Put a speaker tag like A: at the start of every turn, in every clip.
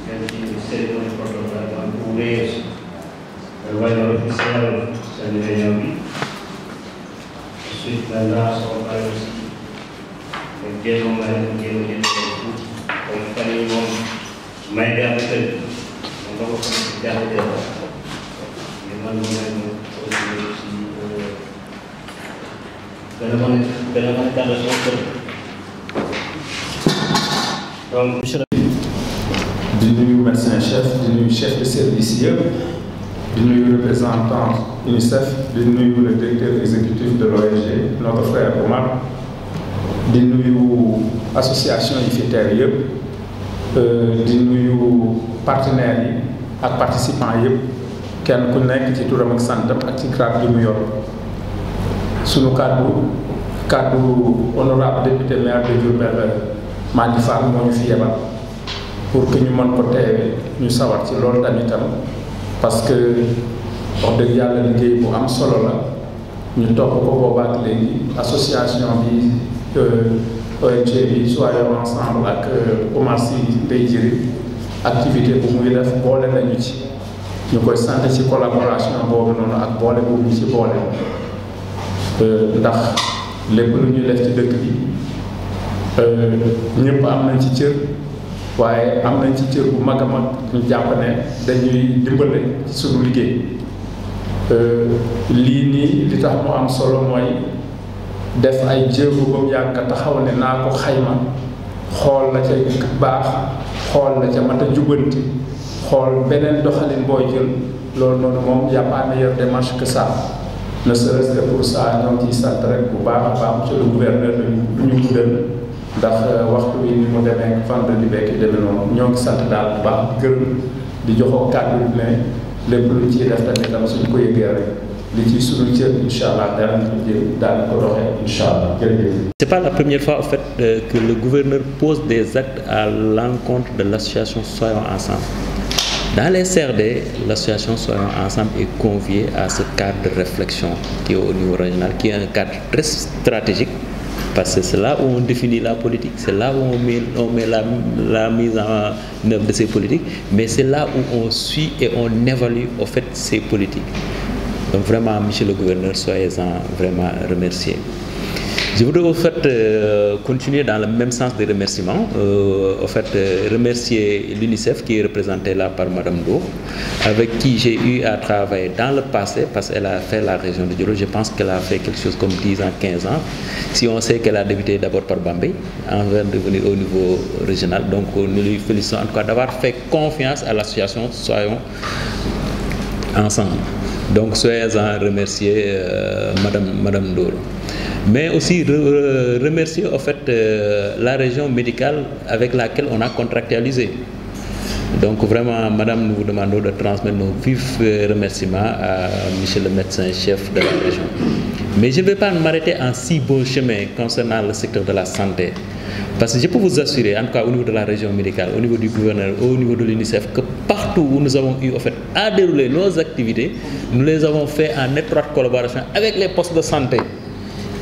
A: di cérémonie protocolaire ouvrir le voyage officiel cette réunion bi. Ensuite, maintenant, on va aussi génn moom comme fan yii moom may gàll kër moom nga ko xam si jaxate la mais man moom lay moom aussi gën a mën a tàll soo kër donc monsieur
B: di nuyu médecin chef di nuyu chef de service yëpp di nuyu représentant UNICEF di nuyu le directeur exécutif de l'ONG notre frère Omar di nuyu association yi fi teew yëpp di nuyu partenaires yi ak participants yëpp kenn ku nekk ci turam ak santam ak ci grade bi mu yor sunu kàddu honorable député maire de Diourbel Madi Fall moo ñu fi yebal pour que ñu mën ko teewee ñu sawar ci loolu tamitam parce que wax dëgg yàlla liggéey bu am solo la ñu topp ko boobaak léegi association bi ONG bi Soyons Ensemble ak Omar Sy day jëri activité bu muy def boole nañu ci ñu koy sant ci collaboration boobu noonu ak boole bu ñu ci boole ndax lépp lu ñuy def ci dëkk bi ñëpp am nañ ci cër waaye am nañ ci cër bu mag a mag ñu jàpp ne dañuy dimbale ci suñu liggéey lii nii li tax mu am solo mooy def ay jéego ba mu yàgg taxaw ne naa ko xayma xool la ca baax xool la ca mat a jubanti xool beneen doxalin booy jël loolu noonu moom y a pas meilleure démarche que ça ne serait-ce que pour ça ñoo ngi ciy sant rek bu baax a baax monsieur le gouverneur du ñu guddal ndax waxtu bi ni mu demee vendredi bekk demee noonu ñoo ngi sant daal bu baax di gërëm di joxoo kàddu bi ne lépp lu ciy def tamit tam suñu ko yëgee rek li ci suñu cër incha allah daal ko doxee incha allah jërëjëf.
C: C'est pas la première fois en fait que le gouverneur pose des actes à l'encontre de l'association Soyons Ensemble. Dans les CRD, l'association Soyons Ensemble est conviée à ce cadre de réflexion qui est au niveau régional, qui est un cadre très stratégique. Parce que c'est là où on définit la politique, c'est là où on met la mise en œuvre de ces politiques, mais c'est là où on suit et on évalue au fait ces politiques. Donc vraiment, monsieur le gouverneur, soyez-en vraiment remerciés. Je voudrais au fait continuer dans le même sens des remerciements, remercier l'UNICEF qui est représenté là par Madame Do, avec qui j'ai eu à travailler dans le passé, parce qu'elle a fait la région de Diourbel. Je pense qu'elle a fait quelque chose comme 10 ans, 15 ans. Si on sait qu'elle a débuté d'abord par Bambey, avant de venir au niveau régional. Donc nous lui félicitons en tout cas d'avoir fait confiance à l'association Soyons Ensemble. Donc soyez-en remerciés, Madame Doro. Mais aussi remercier en fait la région médicale avec laquelle on a contractualisé. Donc vraiment, Madame, nous vous demandons de transmettre nos vifs remerciements à Monsieur le médecin-chef de la région. Mais je ne vais pas m'arrêter en si bon chemin concernant le secteur de la santé. Parce que je peux vous assurer, en tout cas au niveau de la région médicale, au niveau du gouverneur, au niveau de l'UNICEF, que partout où nous avons eu en fait, à dérouler nos activités, nous les avons fait en étroite collaboration avec les postes de santé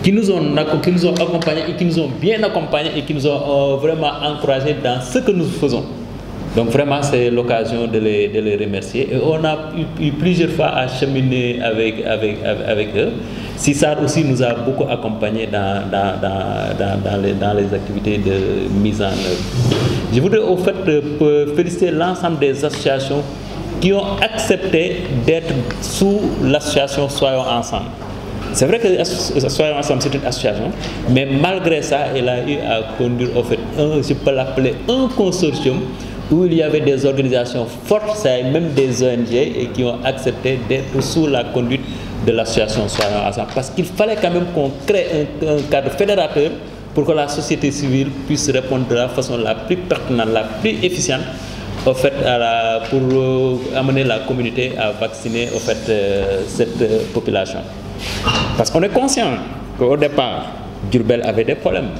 C: qui nous ont accompagnés et qui nous ont bien accompagnés et qui nous ont vraiment encouragés dans ce que nous faisons. Donc vraiment, c'est l'occasion de les remercier. Et on a eu plusieurs fois à cheminer avec eux. Sissar aussi nous a beaucoup accompagnés dans les activités de mise en œuvre. Je voudrais au fait féliciter l'ensemble des associations qui ont accepté d'être sous l'association Soyons Ensemble. C'est vrai que Soyons Ensemble, c'est une association, mais malgré ça, elle a eu à conduire au fait je peux l'appeler un consortium où il y avait des organisations fortes, même des ONG, et qui ont accepté d'être sous la conduite de l'association Soyons Ensemble. Parce qu'il fallait quand même qu'on crée un cadre fédérateur pour que la société civile puisse répondre de la façon la plus pertinente, la plus efficiente, au fait, pour amener la communauté à vacciner au fait, cette population. Parce qu'on est conscient qu'au départ, Diourbel avait des problèmes.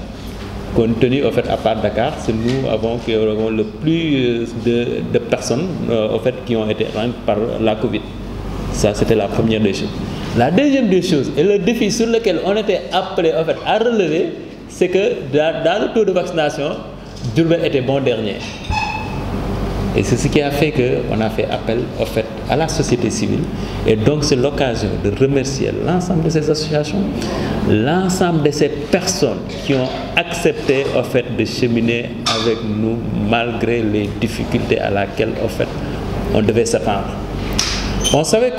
C: Compte tenu, au fait, à part Dakar, c'est nous qui avons le plus de personnes au fait, qui ont été atteintes par la Covid. Ça, c'était la première des choses. La deuxième des choses, et le défi sur lequel on était appelé en fait, à relever, c'est que dans le taux de vaccination, Diourbel était bon dernier. Et c'est ce qui a fait qu'on a fait appel au fait, à la société civile. Et donc c'est l'occasion de remercier l'ensemble de ces associations, l'ensemble de ces personnes qui ont accepté au fait, de cheminer avec nous malgré les difficultés à laquelle au fait, on devait s'attendre. On savait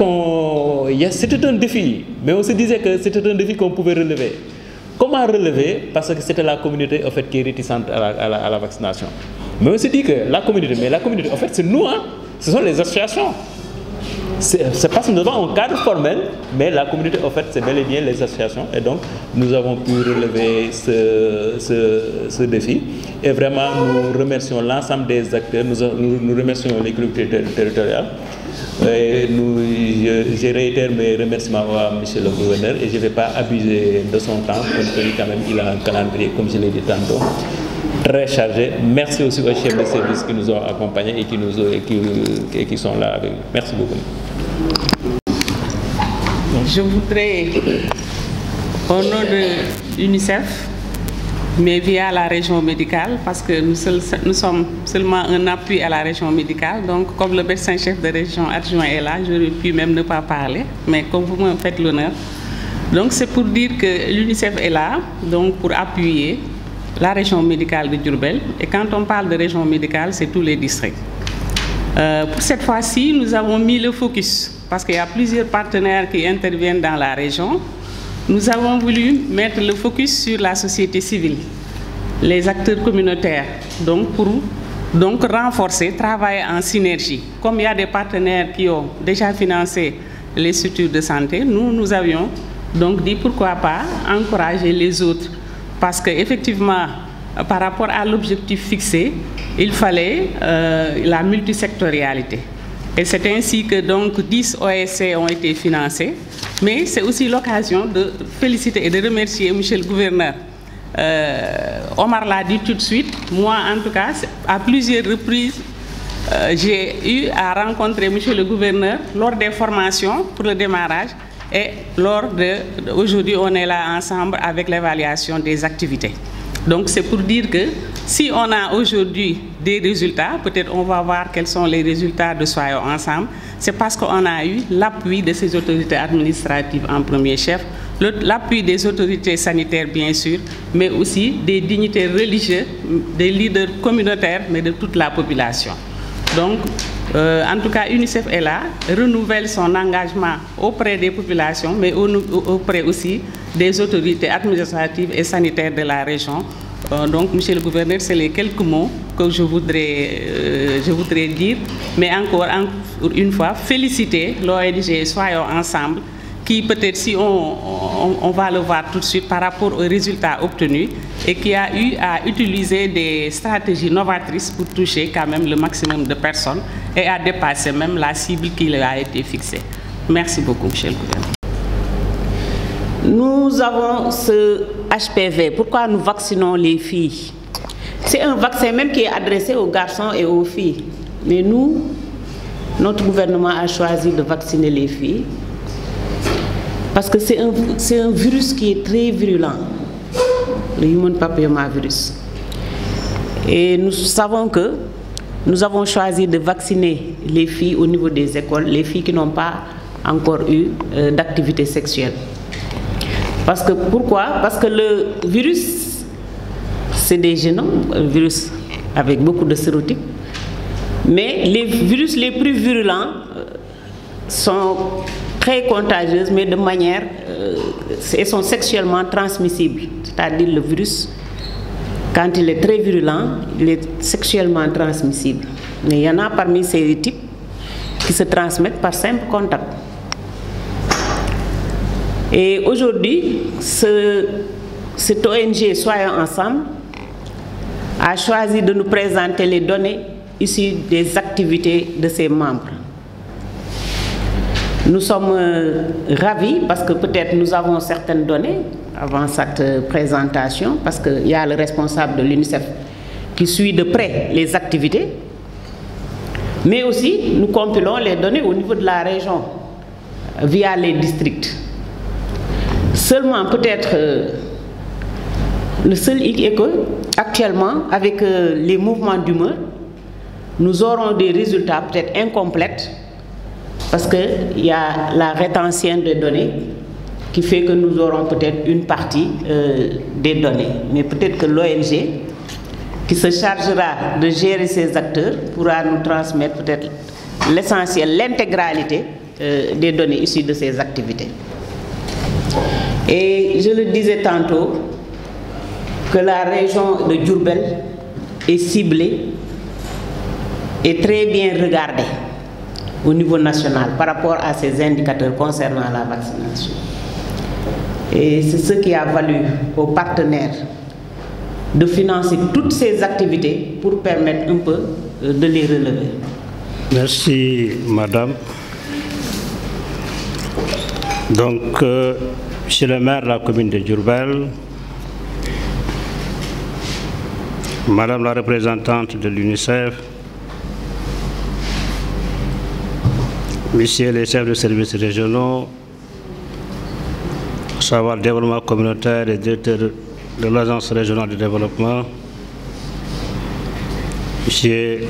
C: c'était un défi, mais on se disait que c'était un défi qu'on pouvait relever. Comment relever? Parce que c'était la communauté au fait, qui est réticente à la vaccination. Mais on se dit que la communauté, en fait, c'est nous, hein? Ce sont les associations. C'est parce que nous avons un cadre formel, mais la communauté, en fait, c'est bel et bien les associations. Et donc, nous avons pu relever ce défi. Et vraiment, nous remercions l'ensemble des acteurs, nous remercions les collectivités territoriales. Et je réitère mes remerciements à M. le gouverneur et je ne vais pas abuser de son temps, compte tenu quand même il a un calendrier, comme je l'ai dit tantôt, très chargé. Merci aussi aux chefs de service qui nous ont accompagnés et qui sont là avec nous. Merci beaucoup.
D: Je voudrais, au nom de l'UNICEF, mais via la région médicale, parce que nous sommes seulement un appui à la région médicale. Donc, comme le médecin-chef de région adjoint est là, j'aurais pu même ne pas parler, mais comme vous me faites l'honneur. Donc, c'est pour dire que l'UNICEF est là, donc pour appuyer la région médicale de Diourbel. Et quand on parle de région médicale, c'est tous les districts. Pour cette fois-ci, nous avons mis le focus, parce qu'il y a plusieurs partenaires qui interviennent dans la région. Nous avons voulu mettre le focus sur la société civile, les acteurs communautaires, donc pour renforcer, travailler en synergie. Comme il y a des partenaires qui ont déjà financé les structures de santé, nous avions donc dit pourquoi pas encourager les autres. Parce qu'effectivement, par rapport à l'objectif fixé, il fallait la multisectorialité. Et c'est ainsi que donc 10 OSC ont été financés. Mais c'est aussi l'occasion de féliciter et de remercier M. le gouverneur. Omar l'a dit tout de suite. Moi, en tout cas, à plusieurs reprises, j'ai eu à rencontrer M. le gouverneur lors des formations pour le démarrage. Et aujourd'hui, on est là ensemble avec l'évaluation des activités. Donc, c'est pour dire que si on a aujourd'hui des résultats, peut-être on va voir quels sont les résultats de Soyons Ensemble. C'est parce qu'on a eu l'appui de ces autorités administratives en premier chef, l'appui des autorités sanitaires bien sûr, mais aussi des dignitaires religieux, des leaders communautaires, mais de toute la population. Donc, en tout cas, UNICEF est là, renouvelle son engagement auprès des populations, mais auprès aussi des autorités administratives et sanitaires de la région. Donc, Monsieur le gouverneur, c'est les quelques mots que je voudrais dire, mais encore une fois, féliciter l'ONG Soyons Ensemble, qui peut-être, si on va le voir tout de suite par rapport aux résultats obtenus, et qui a eu à utiliser des stratégies novatrices pour toucher quand même le maximum de personnes et à dépasser même la cible qui leur a été fixée. Merci beaucoup, Monsieur le gouverneur.
E: Nous avons ce HPV. Pourquoi nous vaccinons les filles? C'est un vaccin même qui est adressé aux garçons et aux filles. Mais nous, notre gouvernement a choisi de vacciner les filles parce que c'est un virus qui est très virulent, le human papillomavirus. Et nous savons que nous avons choisi de vacciner les filles au niveau des écoles, les filles qui n'ont pas encore eu d'activité sexuelle. Parce que, pourquoi? Parce que le virus, c'est des génomes, un virus avec beaucoup de sérotypes. Mais les virus les plus virulents sont très contagieux, mais de manière, et sont sexuellement transmissibles. C'est-à-dire le virus, quand il est très virulent, il est sexuellement transmissible. Mais il y en a parmi ces types qui se transmettent par simple contact. Et aujourd'hui, cette ONG Soyons Ensemble a choisi de nous présenter les données issues des activités de ses membres. Nous sommes ravis parce que peut-être nous avons certaines données avant cette présentation, parce qu'il y a le responsable de l'UNICEF qui suit de près les activités, mais aussi nous compilons les données au niveau de la région via les districts. Seulement peut-être le seul hic est que actuellement avec les mouvements d'humeur, nous aurons des résultats peut-être incomplets parce qu'il y a la rétention des données qui fait que nous aurons peut-être une partie des données. Mais peut-être que l'ONG, qui se chargera de gérer ces acteurs, pourra nous transmettre peut-être l'essentiel, l'intégralité des données issues de ces activités. Et je le disais tantôt, que la région de Diourbel est ciblée et très bien regardée au niveau national par rapport à ces indicateurs concernant la vaccination. Et c'est ce qui a valu aux partenaires de financer toutes ces activités pour permettre un peu de les relever.
F: Merci, madame. Donc, monsieur le maire de la commune de Diourbel, madame la représentante de l'UNICEF, messieurs les chefs de services régionaux, à savoir le développement communautaire et directeur de l'Agence régionale de développement, monsieur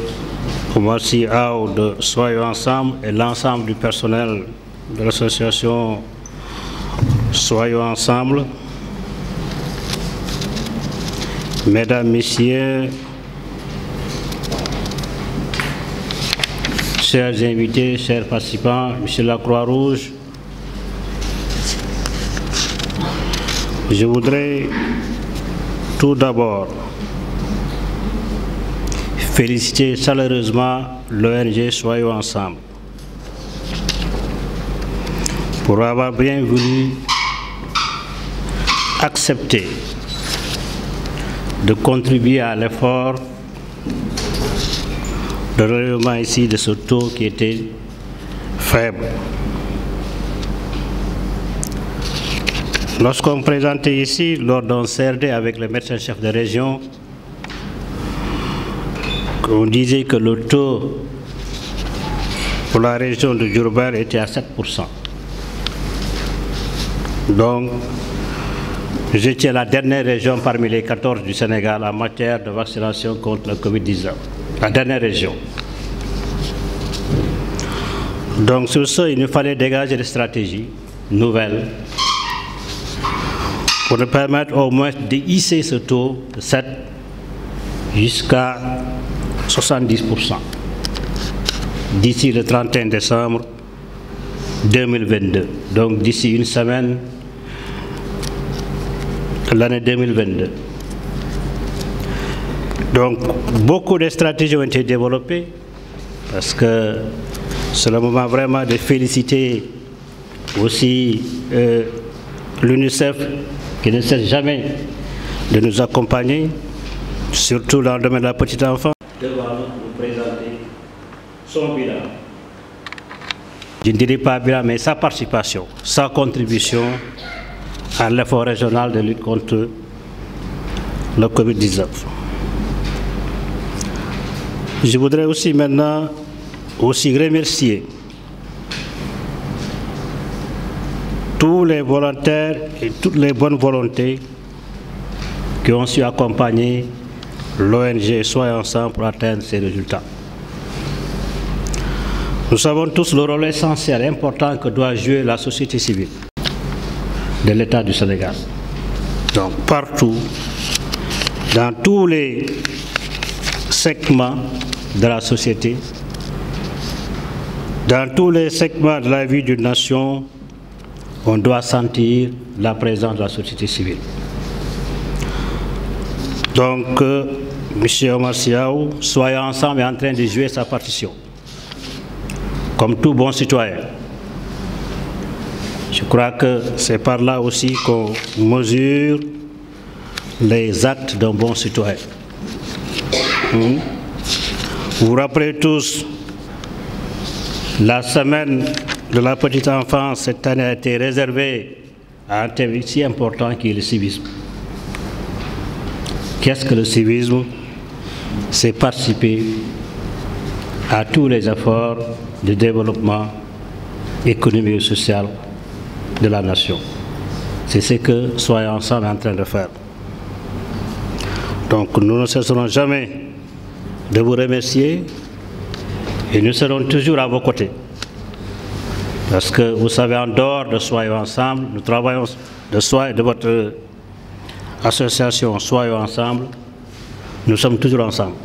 F: Omar Sy Aw de Soyons Ensemble et l'ensemble du personnel de l'association Soyons Ensemble, mesdames, messieurs, chers invités, chers participants, monsieur la Croix-Rouge, je voudrais tout d'abord féliciter chaleureusement l'ONG Soyons Ensemble pour avoir bien voulu accepter de contribuer à l'effort de relèvement ici de ce taux qui était faible. Lorsqu'on présentait ici, lors d'un CRD avec le médecin-chef de région, on disait que le taux pour la région de Diourbel était à 7%. Donc, j'étais la dernière région parmi les 14 du Sénégal en matière de vaccination contre le Covid-19. La dernière région. Donc, sur ce, il nous fallait dégager des stratégies nouvelles pour nous permettre au moins de hisser ce taux de 7 jusqu'à 70% d'ici le 31 décembre 2022. Donc, d'ici une semaine, l'année 2022. Donc, beaucoup de stratégies ont été développées parce que c'est le moment vraiment de féliciter aussi l'UNICEF qui ne cesse jamais de nous accompagner, surtout dans le domaine de la petite enfance.
A: Devant nous présenter son bilan.
F: Je ne dirais pas bilan, mais sa participation, sa contribution à l'effort régional de lutte contre le Covid-19. Je voudrais aussi maintenant remercier tous les volontaires et toutes les bonnes volontés qui ont su accompagner l'ONG Soyons Ensemble pour atteindre ces résultats. Nous savons tous le rôle essentiel, important que doit jouer la société civile de l'État du Sénégal. Donc partout, dans tous les segments de la société, dans tous les segments de la vie d'une nation, on doit sentir la présence de la société civile. Donc, M. Omar Sy Aw, Soyons Ensemble est en train de jouer sa partition, comme tout bon citoyen. Je crois que c'est par là aussi qu'on mesure les actes d'un bon citoyen. Vous vous rappelez tous, la semaine de la petite enfance cette année a été réservée à un thème si important qui est le civisme. Qu'est-ce que le civisme? C'est participer à tous les efforts de développement économique et social de la nation. C'est ce que Soyons Ensemble est en train de faire. Donc nous ne cesserons jamais de vous remercier Et nous serons toujours à vos côtés. Parce que vous savez, en dehors de Soyons Ensemble, nous travaillons de votre association Soyons Ensemble, nous sommes toujours ensemble.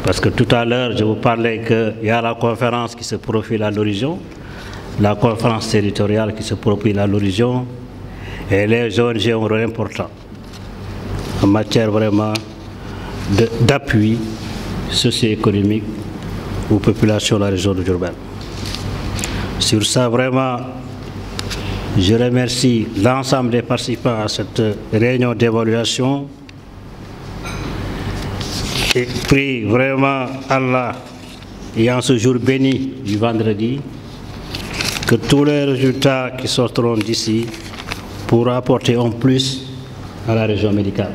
F: Parce que tout à l'heure, je vous parlais qu'il y a la conférence qui se profile à l'horizon, la conférence territoriale qui se profile à l'horizon, et les ONG ont un rôle important en matière vraiment d'appui socio-économique aux populations de la région de Diourbel. Sur ça, vraiment, je remercie l'ensemble des participants à cette réunion d'évaluation et prie vraiment Allah, et en ce jour béni du vendredi, que tous les résultats qui sortiront d'ici pourront apporter en plus à la région médicale.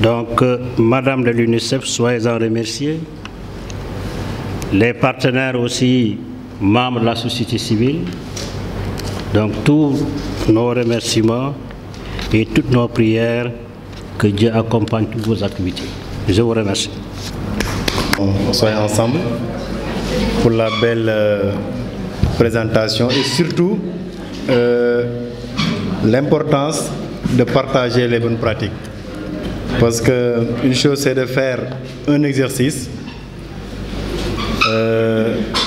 F: Donc, Madame de l'UNICEF, soyez-en remerciés. Les partenaires aussi, membres de la société civile. Donc, tous nos remerciements et toutes nos prières, que Dieu accompagne toutes vos activités. Je vous remercie.
G: Soyons ensemble pour la belle présentation et surtout l'importance de partager les bonnes pratiques. Parce qu'une chose c'est de faire un exercice,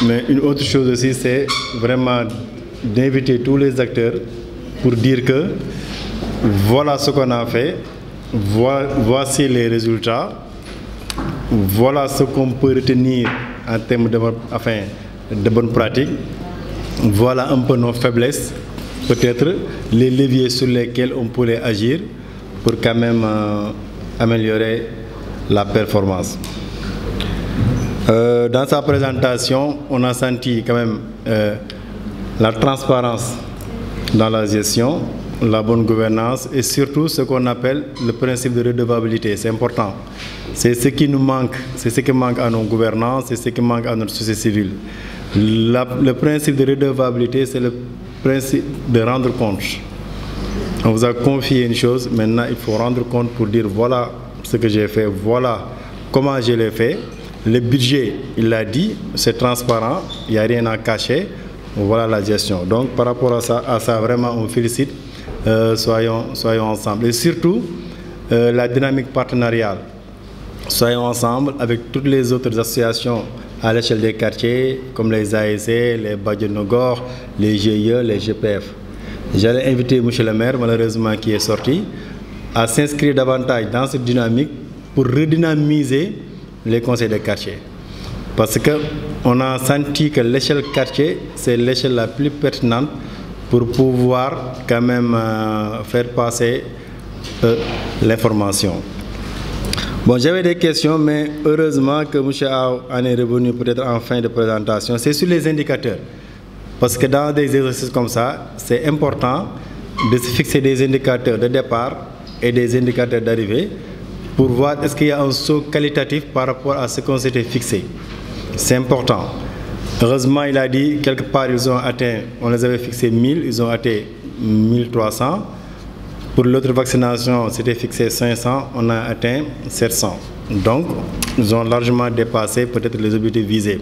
G: mais une autre chose aussi c'est vraiment d'inviter tous les acteurs pour dire que voilà ce qu'on a fait, voici les résultats, voilà ce qu'on peut retenir en termes de bonnes pratiques, voilà un peu nos faiblesses, peut-être les leviers sur lesquels on pourrait agir pour quand même améliorer la performance. Dans sa présentation, on a senti quand même la transparence dans la gestion, la bonne gouvernance et surtout ce qu'on appelle le principe de redevabilité. C'est important. C'est ce qui nous manque, c'est ce qui manque à nos gouvernants, c'est ce qui manque à notre société civile. Le principe de redevabilité, c'est le principe de rendre compte. On vous a confié une chose, maintenant il faut rendre compte pour dire voilà ce que j'ai fait, voilà comment je l'ai fait. Le budget, il l'a dit, c'est transparent, il n'y a rien à cacher, voilà la gestion. Donc par rapport à ça vraiment on félicite, soyons ensemble. Et surtout, la dynamique partenariale. Soyons ensemble avec toutes les autres associations à l'échelle des quartiers, comme les ASC, les Badjanogor, les GIE, les GPF. J'allais inviter M. le maire, malheureusement qui est sorti, à s'inscrire davantage dans cette dynamique pour redynamiser les conseils de quartier. Parce qu'on a senti que l'échelle quartier, c'est l'échelle la plus pertinente pour pouvoir quand même faire passer l'information. Bon, j'avais des questions, mais heureusement que M. Aou en est revenu peut-être en fin de présentation. C'est sur les indicateurs. Parce que dans des exercices comme ça, c'est important de se fixer des indicateurs de départ et des indicateurs d'arrivée pour voir est-ce qu'il y a un saut qualitatif par rapport à ce qu'on s'était fixé. C'est important. Heureusement, il a dit, quelque part, ils ont atteint, on les avait fixés 1000, ils ont atteint 1300. Pour l'autre vaccination, c'était fixé 500, on a atteint 700. Donc, ils ont largement dépassé peut-être les objectifs visés.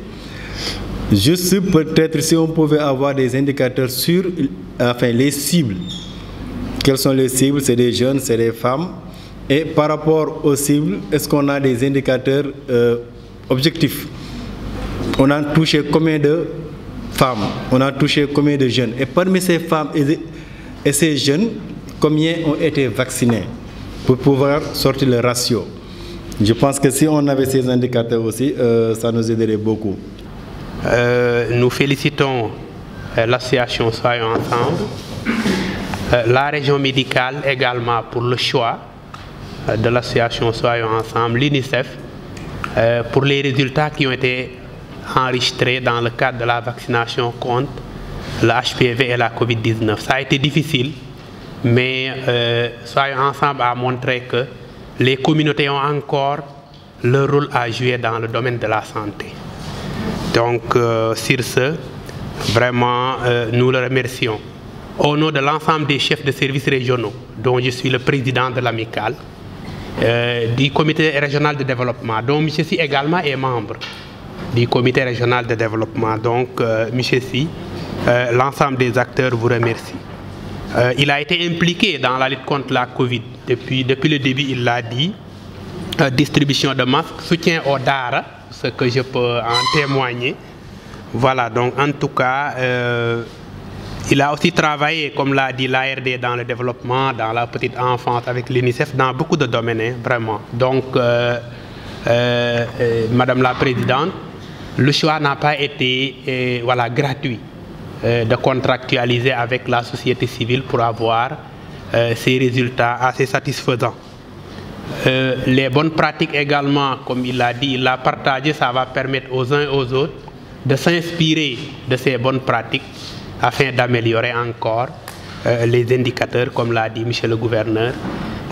G: Juste peut-être si on pouvait avoir des indicateurs sur les cibles. Quelles sont les cibles? C'est des jeunes, c'est des femmes. Et par rapport aux cibles, est-ce qu'on a des indicateurs objectifs? On a touché combien de femmes? On a touché combien de jeunes? Et parmi ces femmes et ces jeunes, combien ont été vaccinés pour pouvoir sortir le ratio? Je pense que si on avait ces indicateurs aussi, ça nous aiderait beaucoup.
H: Nous félicitons l'association Soyons Ensemble, la région médicale également pour le choix de l'association Soyons Ensemble, l'UNICEF, pour les résultats qui ont été enregistrés dans le cadre de la vaccination contre le HPV et la COVID-19. Ça a été difficile, mais Soyons Ensemble a montré que les communautés ont encore leur rôle à jouer dans le domaine de la santé. Donc, sur ce, vraiment, nous le remercions. Au nom de l'ensemble des chefs de services régionaux, dont je suis le président de l'amicale, du comité régional de développement, dont M. Si également est membre, du comité régional de développement. Donc, monsieur Sy, l'ensemble des acteurs vous remercie. Il a été impliqué dans la lutte contre la Covid. Depuis le début, il l'a dit. Distribution de masques, soutien aux Daara, ce que je peux en témoigner. Voilà, donc en tout cas, il a aussi travaillé, comme l'a dit l'ARD, dans le développement, dans la petite enfance, avec l'UNICEF, dans beaucoup de domaines, hein, vraiment. Donc, Madame la Présidente, le choix n'a pas été voilà, gratuit de contractualiser avec la société civile pour avoir ces résultats assez satisfaisants. Les bonnes pratiques également, comme il l'a dit, il l'a partagé, ça va permettre aux uns et aux autres de s'inspirer de ces bonnes pratiques afin d'améliorer encore les indicateurs, comme l'a dit monsieur le gouverneur.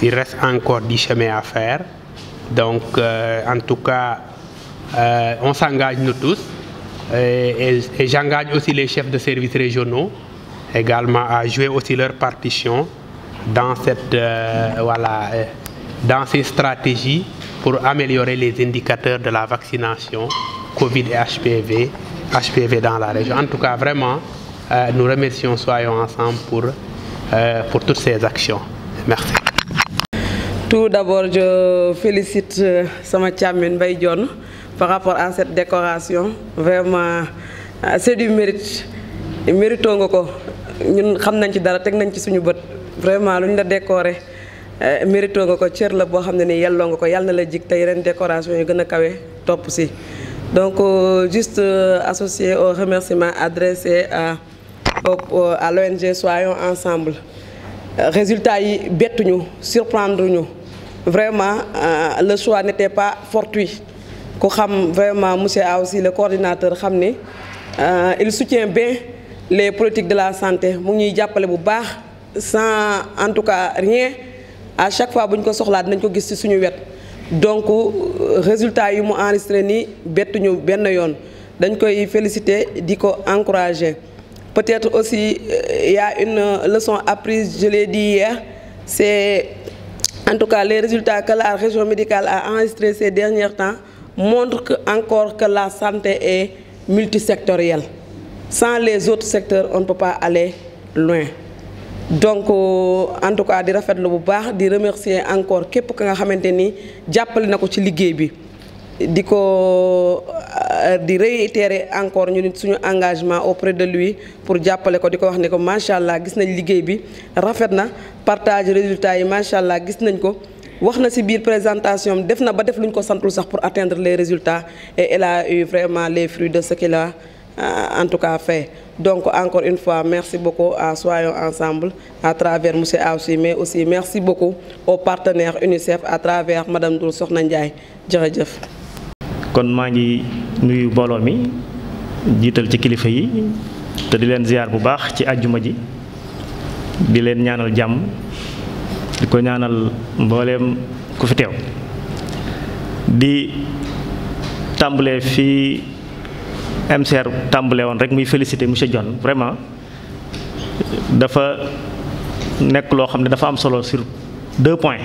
H: Il reste encore du chemin à faire. Donc, en tout cas, on s'engage nous tous et j'engage aussi les chefs de services régionaux également à jouer aussi leur partition dans cette voilà, dans ces stratégies pour améliorer les indicateurs de la vaccination Covid et HPV dans la région. En tout cas, vraiment, nous remercions Soyons Ensemble pour toutes ces actions. Merci.
I: Tout d'abord, je félicite Sama Thiamine Mbaye Dione par rapport à cette décoration. Vraiment, c'est du mérite. Méritons nga ko ñun xam nañ ci dara teg nañ ci suñu bët vraiment lu ñu la décoré mérito nga ko cër la boo xam ne ni yelloo nga ko yàlla na la jig te yeneen décoration yu gën a kawe topp si. Donc juste associé aux remerciements adressés à l'ONG Soyons Ensemble. Résultat yi bettuñu surprendre ñu vraiment le choix n'était pas fortuit ku xam vraiment monsieur A aussi le coordinateur xam ni il soutient bien les politiques de la santé mu ngi ñuy jàppale bu baax sans en tout cas rien à chaque fois bu ñu ko soxlaa dinañ ko gis ci suñu wet. Donc résultat yi mu enregistré nii bettuñu benn yoon dañ koy féliciter di ko encourager. Peut-être aussi il y a une leçon apprise, je l'ai dit hier, c'est en tout cas les résultats que la région médicale a enregistrés ces derniers temps montrent encore que la santé est multisectorielle. Sans les autres secteurs, on ne peut pas aller loin. Donc en tout cas di rafetlu bu baax di remercier encore képp ka nga xamante ni jàppale na ko ci liggéey bi di ko di réitérer encore ñu nit suñu engagement auprès de lui pour jàppale ko di ko wax ne ko macha allah gis nañ liggéey bi rafet na partage résultats yi macha allah gis nañ ko wax na ci biir présentation def na ba def luñ ko santul sax pour atteindre les résultats et elle a eu vraiment les fruits de ce qu'il a en tout cas fait. Donc encore une fois merci beaucoup à Soyons Ensemble à travers monsieur Aoussi mais aussi merci beaucoup aux partenaires UNICEF à travers madame Ndour Soxna Ndiaye jërëjëf.
J: kon maa ngi nuyu mbooloo mi jiital ci kilifa yi te di leen ziar bu baax ci àjjuma ji di leen ñaanal jàmm di ko ñaanal mbooleem ku fi teew di tàmbalee fii MCR tàmbalee woon rek muy féliciter monsieur Dione vraiment dafa nekk loo xam ne dafa am solo sur 2 points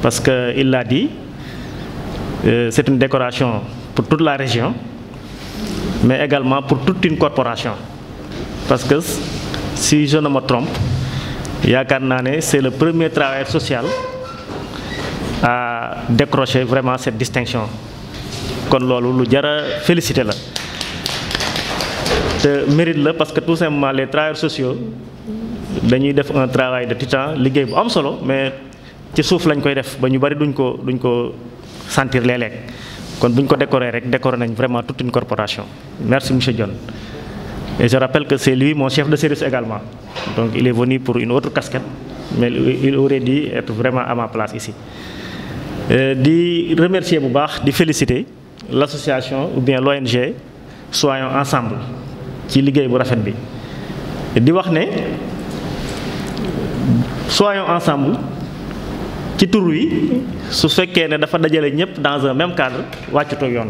J: parce que il l'a dit c'est une décoration pour toute la région mais également pour toute une corporation parce que si je ne me trompe yaakaar naa ne c'est le premier travailleur social à décrocher vraiment cette distinction kon loolu lu jar a féliciter la te mérite la parce que tout simplement les travailleurs sociaux dañuy def un travail de titan liggéey bu am solo mais ci suuf lañ koy def ba ñu bari duñ ko sentir léeg-léeg kon bu ñu ko décorer rek décorer nañ vraiment toute une corporation. Merci monsieur Dione et je rappelle que c'est lui mon chef de service également donc il est venu pour une autre casquette mais il aurait dû être vraiment à ma place ici. Di remercier bu baax di féliciter l'association ou bien l'ONG Soyons Ensemble ci liggéey bu rafet bi di wax ne Soyons Ensemble ci tur wi su fekkee ne dafa dajale ñëpp dans un même cadre wàccutoo yoon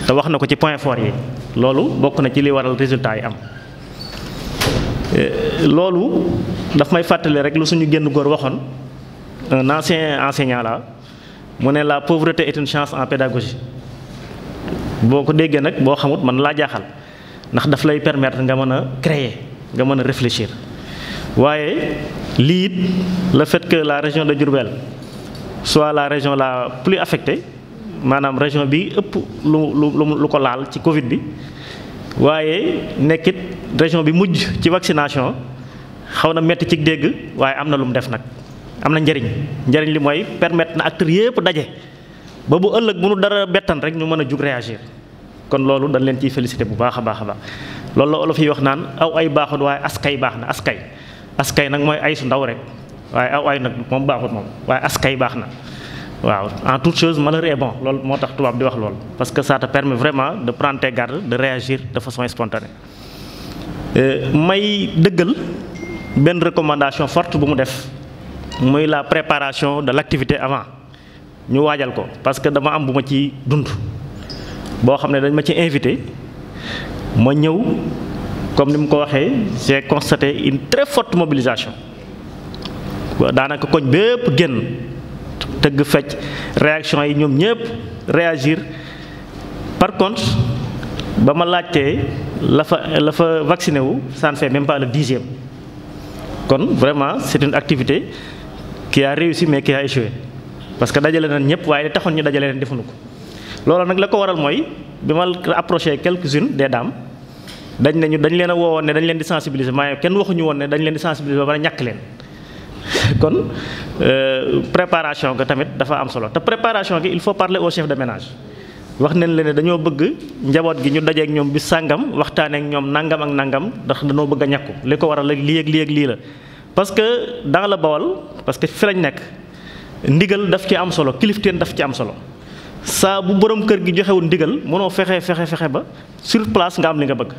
J: te wax na ko ci point fort yi loolu bokk na ci li waral résultat yi am loolu daf may fàttali rek lu suñu génn góor waxoon un ancien enseignant là mu ne la pauvreté est une chance en pédagogie boo ko déggee nag boo xamut mën laa jaaxal ndax daf lay permettre nga mën a créer nga mën a réfléchir waaye lii it le fait que la région de Diourbel soit la région la plus affectée maanaam région bi ëpp lu ko laal ci Covid bi waaye nekkit région bi mujj ci vaccination xaw na metti ci dégg waaye am na lu mu def nag am na njëriñ li mooy permettre na acteurs yépp daje ba bu ëllëg bu nu dara bettan rek ñu mën a jug réagir kon loolu dañ leen ciy félicité bu baax a baax a baax loolu la olof yi wax naan aw ay baaxut waaye askay baax na askay nag mooy ay su ndaw rek waaye aw ay nag moom baaxut moom waaye askay baax na waaw en toute chose malheur est bon loolu moo tax tubaab di wax loolu parce que ça te permet vraiment de prendre tes gardes de réagir de façon spontanée may dëggal benn recommandation forte bu mu def muy la préparation de l'activité avant ñu waajal ko parce que dama am bu ma ci dund boo xam ne dañ ma ci invité ma ñëw comme ni mu ko waxee j'ai constaté une très forte mobilisation daanaka koñ bépp génn tëgg fecc réaction yi ñoom ñëpp réagir par contre ba ma laajtee la fa vacciné wu ça ne fait même pas le 10e kon vraiment c'est une activité qui a réussi mais qui a échoué parce que dajale nañ ñëpp waaye li taxoon ñu dajale leen defuñu ko loolu nag la ko waral mooy bi ma approché quelques-unes des dames dañ leen a woowoon ne dañ leen di sensibiliser maaye kenn waxuñu woon ne dañ leen di sensibiliser ba ñàkk leen kon préparation ga tamit dafa am solo te préparation gi il faut parler au chef de ménage wax nañ leen ne dañoo bëgg njaboot gi ñu dajeek ñoom bi sàngam waxtaanee ak ñoom nangam ak nangam ndax dañoo bëgg a ñàkku li ko waral lii ak lii la parce que dans le Bawol parce que fi lañ nekk ndigal daf ci am solo kilifteen daf ci am solo saa bu borom kër gi joxewul ndigal mënoo fexe ba sur place nga am li nga bëgg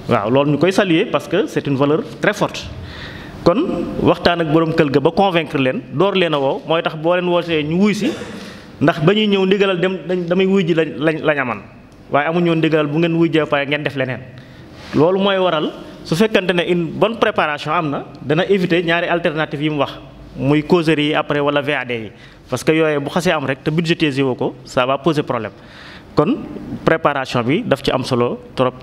J: waaw loolu ñu koy saluer parce que c'est une valeur très forte kon waxtaan ak borom kër ga ba convaincre leen door leen a woo mooy tax boo leen wootee ñu wuy si ndax ba ñuy ñëw ndigalal damay wuy ji lañ aman waaye amuñu woon ndigalal bu ngeen wuy jee pare ngeen def leneen loolu mooy waral su fekkante ne une bonne préparation am na dana éviter ñaari alternative yi mu wax muy causerie yi après wala VAD yi parce que yooyu bu xasee am rek te budgétiser woo ko ça va poser problème kon préparation bi daf ci am solo trop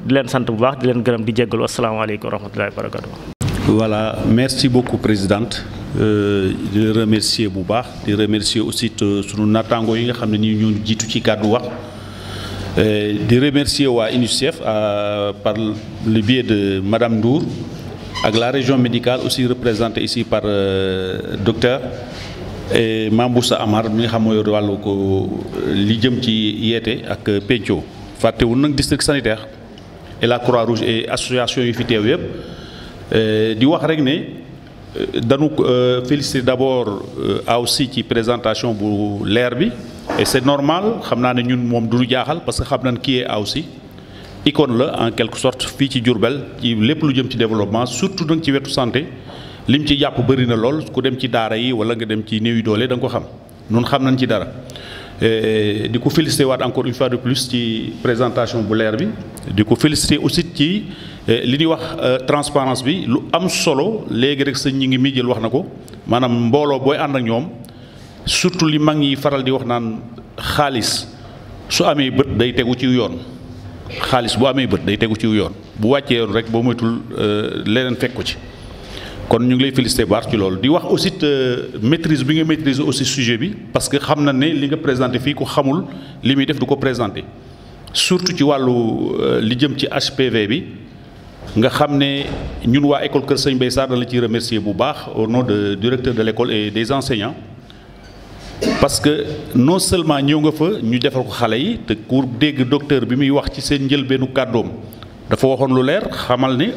J: di leen sant bu baax di leen gërëm di jéggalu asalaamaaleykum wa rahmatullahi wa barakatuh.
K: Voilà, merci beaucoup présidente di remercier bu baax di remercier aussi sunu naataango yi nga xam ne nii ñoo jiitu ci kàddu wax di remercier waa UNICEF par le biais de Madame Ndour ak la région médicale aussi représentée ici par docteur et Mamboussa Amar mi nga xam mooy wàllu ko li jëm ci yeete ak penco fàttewul nag district sanitaire et la Croix-Rouge et association yu fi teew yëpp di wax rek ne dañu féliciter d'abord aussi ci présentation bu leer bi et c'est normal xam naa ne ñun moom du ñu jaaxal parce que xam nañ kii est aussi icône la en quelque sorte fii ci Diourbel ci lépp lu jëm ci développement surtout nag ci wetu santé lim ci jàpp bëri na lool ku dem ci daara yi wala nga dem ci néew yi doole da nga ko xam ñun xam nañ ci dara di ko féliciter waat encore une fois de plus ci présentation bu leer bi di ko féliciter aussi ci li ñuy wax transparence bi lu am solo léegi rek sëñ ñi ngi mi jël wax na ko maanaam mbooloo booy ànd ak ñoom surtout li mag ñi faral di wax naan xaalis su amee bët day tegu ci yoon xaalis bu amee bët day tegu ci yoon bu wàccee yoon rek boo moytul leneen fekk ko ci kon ñu ngi lay féliciter baax ci loolu di wax aussi maîtrise bi nga maîtriser aussi sujet bi parce que xam na ne li nga présenté fii ku xamul li muy def du ko présenté surtout ci wàllu li jëm ci HPV bi nga xam ne ñun waa école Kër Sëñ Bay Sarr da la ciy remercier bu baax au nom de directeur de l'école et des enseignants parce que non seulement ñëw nga fa ñu defal ko xale yi te ku dégg docteur bi muy wax ci seen njëlbeenu kàddoom dafa waxoon lu leer xamal ne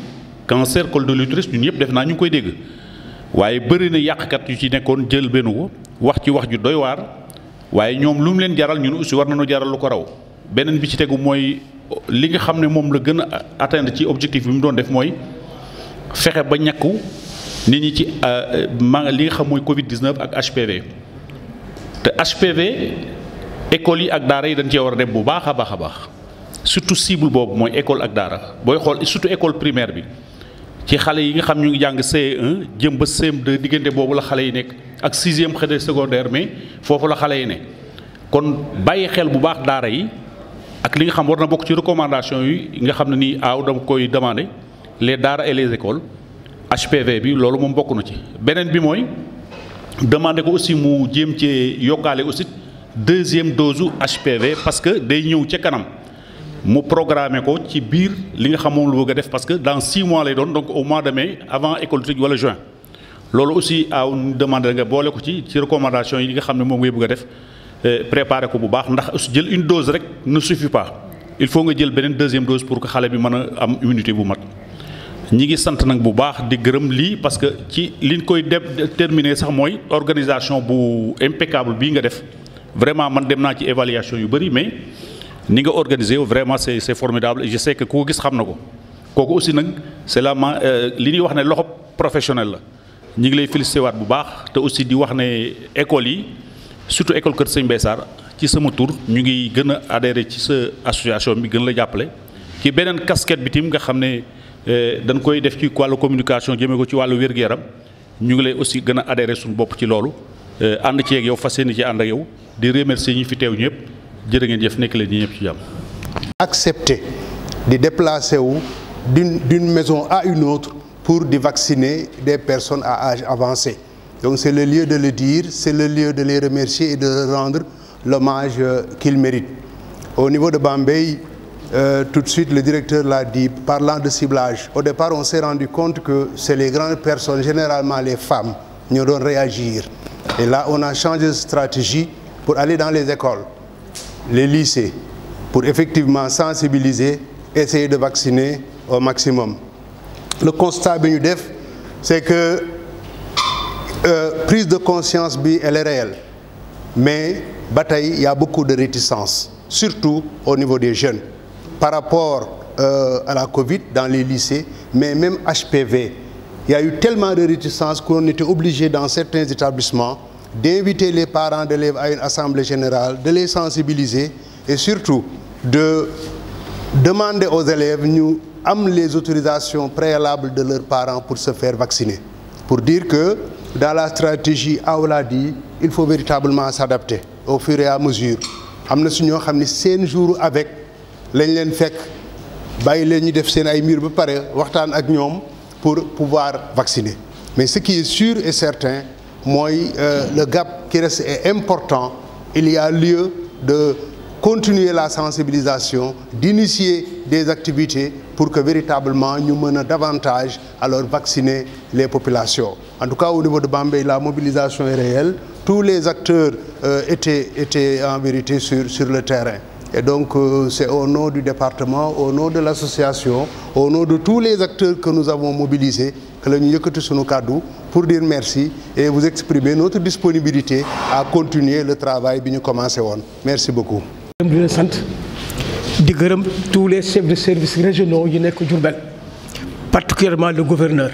K: cancer col de l'utérus ñun ñëpp def naa ñu ngi koy dégg waaye bëri na yàqkat yu ci nekkoon njëlbeenu ko wax ci wax ju doy waar waaye ñoom lu mu leen jaral ñun aussi war nañoo jaral lu ko raw beneen bi ci tegu mooy li nga xam ne moom la gën a atteindre ci objectif bi mu doon def mooy fexe ba ñàkku nit ñi ci li nga xam mooy Covid 19 ak HPV te HPV écoles yi ak daara yi dañ cee war a dem bu baax a baax a baax surtout cible boobu mooy école ak daara booy xool surtout école primaire bi ci xale yi nga xam ñu ngi jàng CE1 jëm ba CM2 diggante boobu la xale yi nekk ak 6e xëy secondaire mais foofu la xale yi ne kon bàyyi xel bu baax daara yi ak li nga xam war na bokk ci recommandation yi nga xam ne nii dama koy demander les daara et les écoles HPV bi loolu moom bokk na ci. beneen bi mooy demander ko aussi mu jéem cee yokkaale aussi deuxième dose HPV parce que day ñëw ca kanam mu programmer ko ci biir li nga xam moom la bëgg a def parce que dans 6 mois lay doon donc au mois de mai avant école tëj wala juin loolu aussi demander nga boole ko ci recommandation yi nga xam ne moom ngay bëgg a def. Préparer ko bu baax ndax jël une dose rek ne suffit pas il faut nga jël beneen deuxième dose pour que xale bi mën a am immunité bu mat ñi ngi sant nag bu baax di gërëm lii parce que ci liñ koy terminer sax mooy organisation bu impeccable bii nga def vraiment man dem naa ci évaluation yu bëri mais ni nga organiser vraiment c'est formidable et je sais que ku ko gis xam na ko kooku aussi nag c'est li ñuy wax ne loxo professionnel la ñi ngi lay félicité waat bu baax te aussi di wax ne école yi surtout école Kër Sëñ Mbaye Sarr ci sama tour ñu ngi gën a adhéré ci sa association bi gën la jàppale ci beneen casquette bi tim nga xam ne dañ koy def ci wàllu communication jëmee ko ci wàllu wér-gu-yaram ñu ngi lay aussi gën a adhéré suñu bopp ci loolu ànd ci ak yow fas yéene ci ànd ak yow di remercier ñi fi teew ñëpp jërë ngeen jëf nekk leen ñi ñëpp ci jàmm.
L: Accepter de déplacer wu d'une maison à une autre pour de vacciner des personnes à âge avancé. Donc c'est le lieu de le dire, c'est le lieu de les remercier et de leur rendre l'hommage qu'ils méritent. Au niveau de Bambey, tout de suite le directeur l'a dit, parlant de ciblage, au départ on s'est rendu compte que c'est les grandes personnes, généralement les femmes, qui doivent réagir. Et là on a changé de stratégie pour aller dans les écoles, les lycées, pour effectivement sensibiliser, essayer de vacciner au maximum. Le constat bi ñu def, c'est que prise de conscience bi elle est réelle mais bataille il y a beaucoup de réticence surtout au niveau des jeunes par rapport à la Covid dans les lycées mais même HPV il y a eu tellement de réticence qu'on était obligé dans certains établissements d'inviter les parents d'élèves à une assemblée générale de les sensibiliser et surtout de demander aux élèves ñu am les autorisations préalables de leurs parents pour se faire vacciner pour dire que dans la stratégie l'a dit il faut véritablement s'adapter au fur et à mesure am na su ñoo xam ne seen jour avec lañ leen fekk bàyyi leen ñu def seen ay mur ba pare waxtaan ak ñoom pour pouvoir vacciner mais ce qui est sûr et certain mooy le gap qui reste est important il y a lieu de continuer la sensibilisation d'initier des activités pour que véritablement ñu mën a davantage alors vacciner les populations. En tout cas au niveau de Bambey la mobilisation est réelle tous les acteurs étaient en vérité sur le terrain et donc c'est au nom du département au nom de l'association au nom de tous les acteurs que nous avons mobilisés que la ñu yëkkati sunu kàddu pour dire merci et vous exprimer notre disponibilité à continuer le travail bi ñu commencé woon merci beaucoup.
M: di leen sant di gërëm tous les chefs de services régionaux yi nekk Diourbel particulièrement le gouverneur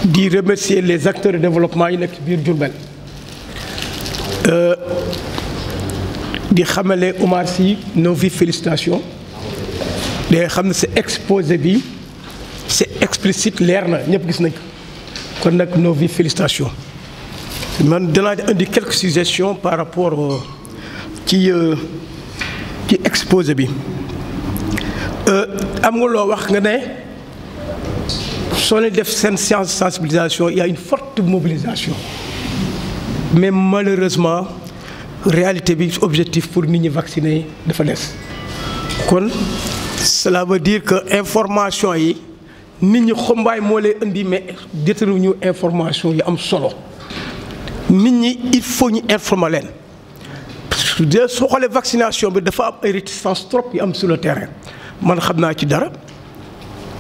M: di remercier les acteurs de développement yi nekk biir Diourbel di xamale Oumar Sy nos vives félicitations day xam ne c'est exposé bi c'est explicite leer na ñëpp gis nañ ko kon nag nos vives félicitations man danaa indi quelques suggestions par rapport ci exposé bi am nga loo wax nga ne soo leen def seen séance de sensibilisation il y a une forte mobilisation mais malheureusement réalité bi objectif pour nit ñi vacciner dafa des kon cela veut dire que information yi nit ñi xombaay moo lay indi mais détenu ñu information yi am solo nit ñi il faut ñu informer leen de soo xoolee vaccination bi dafa am ay réticence trop yu am sur le terrain man xam naa ci dara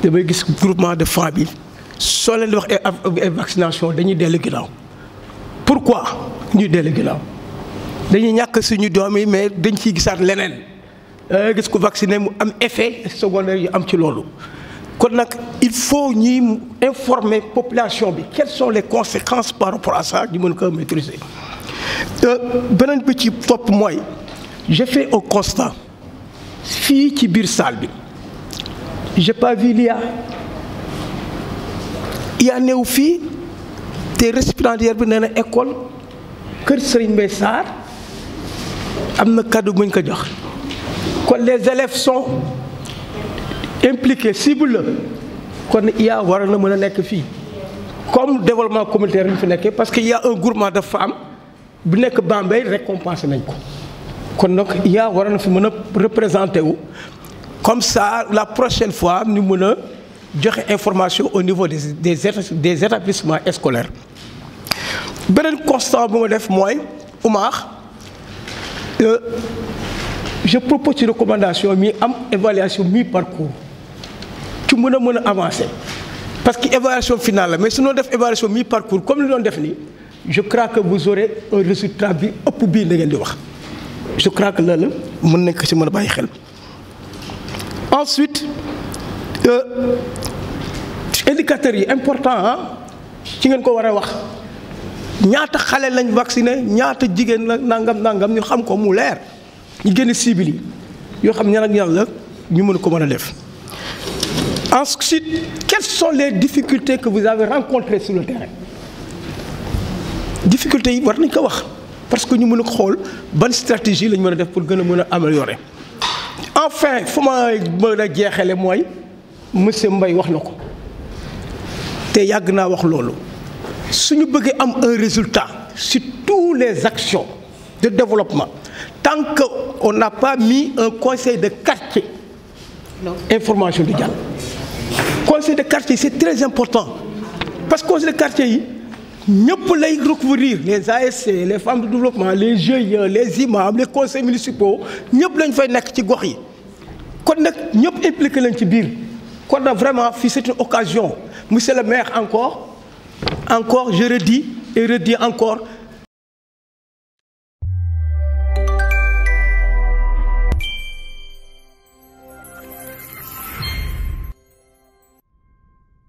M: damay gis groupement de femmes bi soo leen di wax ay vaccination dañuy dellu ginnaaw pourquoi ñuy dellu ginnaaw dañuy ñàkk suñu doom yi mais dañ ciy gisaat leneen gis ko vacciné mu am effet secondaire yu am ci loolu kon nag il faut ñuy informer population bi quelles sont les conséquences par rapport à ça ñu mën ko maîtriser beneen bi ci topp mooy j'ai fait un constat fii ci biir salle bi j'ai pas vu yaa néew fii te récipiendaire bi nee na école Kër Serigne Mbaye Sarr am na cadeau bu ñu ko jox kon les élèves sont impliqués cible la kon IA war na mën a nekk fii comme développement communautaire ñu fi nekkee parce que y a un groupement de femmes bu nekk Bambey récompensé nañ ko kon donc IA war na fi mën a représenté wu comme ça la prochaine fois ñu mën a joxe information au niveau des établissements scolaires. beneen constat bu ma def mooy Oumar je propose une recommandation mi am évaluation mi-parcours ci mën a avancer parce que évaluation finale la mais su ñu def évaluation mi-parcours comme li doon def nii je crois que vous aurez un résultat bi ëpp bii da ngeen di wax je crois que loolu mën nañ ko ci mën a bàyyi xel. ensuite indicateurs yi important ci ngeen ko war a wax ñaata xale lañ vacciné ñaata jigéen la nangam ñu xam ko mu leer ñu génn cible yi yoo xam ñan ak ñan la ñu mën ko mën a def. Ensuite, quelles sont les difficultés que vous avez rencontrées sur le terrain? Difficultés yi war nañ ko wax parce que ñu mën a xool ban stratégie lañ mën a def pour gën a mën a améliorer. Enfin fu ma mën a jeexale mooy monsieur Mbaye wax na ko te yàgg naa wax loolu suñu bëggee am un résultat sur toutes les actions de développement tant qu'on n'a pas mis un conseil de quartier information du jàll. Conseil de quartier c'est très important parce que conseil de quartier yi ñëpp lay recouvrir les ASC les femmes de développement les GIE les imams les conseils municipaux ñëpp lañ fay nekk ci gox yi kon nag ñëpp impliqué lañ ci biir kon nag vraiment fii c'est une occasion monsieur le maire encore je redis et redis encore